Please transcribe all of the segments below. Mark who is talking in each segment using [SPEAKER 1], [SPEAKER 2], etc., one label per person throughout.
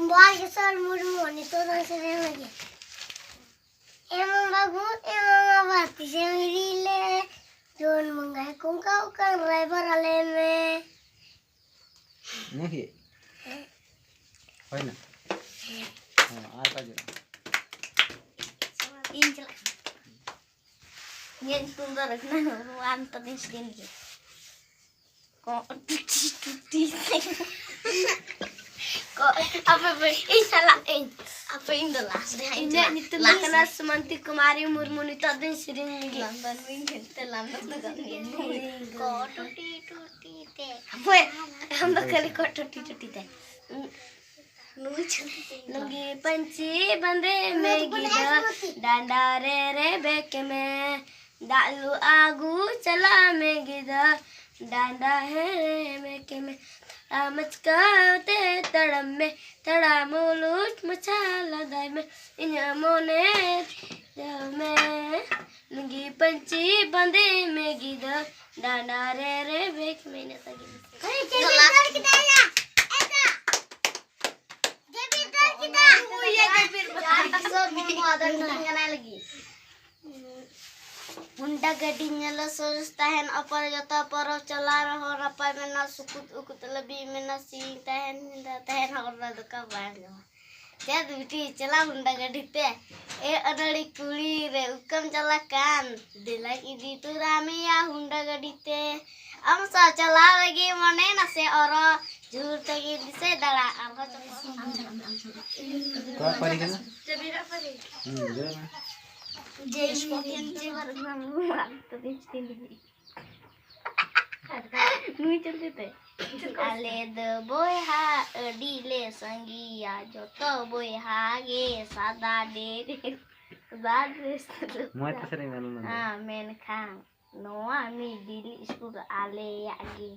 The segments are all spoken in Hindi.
[SPEAKER 1] बागेश्वर मुर्मू होने तो से लगे एमं बाबू एमं बाती से मेरी ले जोन मंगाए कुंका उका ड्राइवर आले में
[SPEAKER 2] नहीं है ना आर का जरा
[SPEAKER 1] इन चला ये सुंदर रखना वो अंत दिन दिन के को टूटी को अब इन साला इन अब इन द लास्ट इन नित्य लखना सुमंती कुमारी मुर्मू नित्य दिन श्रींगी लंदन में खेलते लंदन में को टूटी ते वो हम तो कल को टूटी ते लुंगी पंची बंदे में गिदा डांडा रे बेक में डालू आगू चला में गिदा डांडा है बेक में मचकाते तड़म में तड़ा मोलूट मचाला दाई में इन मोने में लुंगी पंची बंदे में गिदा डांडा रे बेक में न सगी हुंडा गड्डी नेला सोचता है अपर जता पर चला रहो रपा में ना सुकुत उकुत लबी में ना सीता है निंदा है और ना दुका बांध लो क्या बेटी चला हुंडा गड्डी ते ए अडड़ी कुड़ी रे उकम चला कान दिला की दी तू रामिया हुंडा गड्डी ते हम सा चला लगी मने ना से और झूठ तकी दिसे दड़ा आवा
[SPEAKER 2] क्या पड़ी क्या
[SPEAKER 1] जबीरा पड़ी जे स्पोकन जे वर्गम तो दिसती नहीं नुई चलते थे आले द बोय हा डीले संगिया जो तो बोय हा गे सादा दे बाद
[SPEAKER 2] मैं तो सही मालूम नहीं
[SPEAKER 1] हां मेन खान नोआ मी डीली स्कूल आले आगे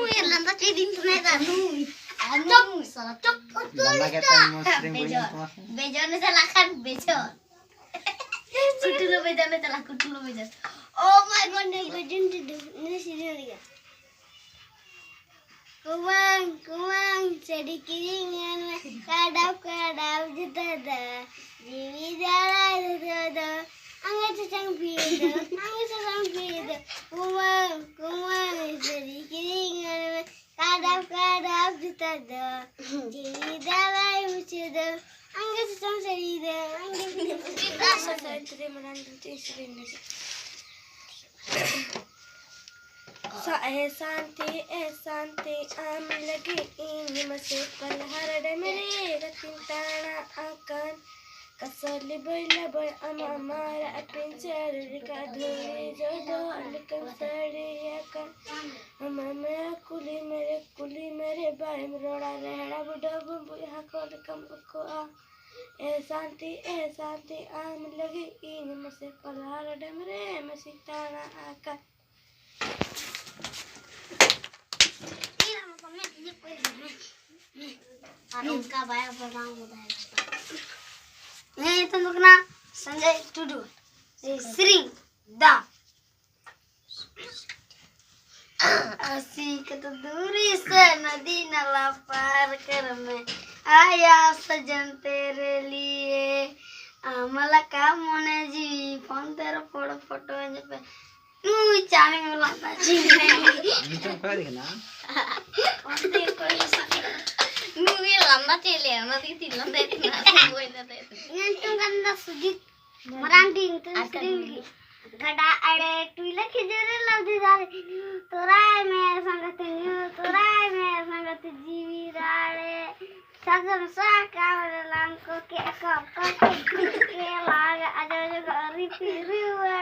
[SPEAKER 1] ये लंदा के दिन तुम्हें का चुप साला चुप
[SPEAKER 2] लंदा कहता है मस्ती में
[SPEAKER 1] बेजो ने चला खान बेजो कुटुलो बेजो ने चला कुटुलो बेजो ओ माय गॉड ने लेजेंड ने सीरियल गया कुमांग सेडी किरिंग kadap jeda jiwi dara jeda angin sesang biru kumang seди kiringan kadap jeda jiwi dara jeda angin sesang serida angin Darshan Marandi शांति आम लगी इन मसे पलहर मेरे रतिन ताना आकान कसली बैला बै अमा मारा अपन चर का धोरे जो दो अलकम सड़े याकन अमा मैं कुली मेरे बाय मरोड़ा रहड़ा बुढ़ा बुबु यहाँ कोल कम को आ ए शांति आम लगी इन मसे पलहर मेरे मसे ताना आकान उनका बाया बदाम होता है नहीं तो रुकना संजय टुडू श्री दा असी तो दूरी से नदी नाला पार कर मैं आया सजन तेरे लिए मला का मोने जी फोन तेरा फोटो पे नू चाने में लगता जी
[SPEAKER 2] नीचे क्या देखना
[SPEAKER 1] Nunggu lama cile, nanti tilam deh nasi gue nanti. Yang kan dah sujud Marandi itu sering kada ada tuila kejadian lagi dari torai mer sangat jiwi dari sagam sakar langko ke laga ada juga ripi riwa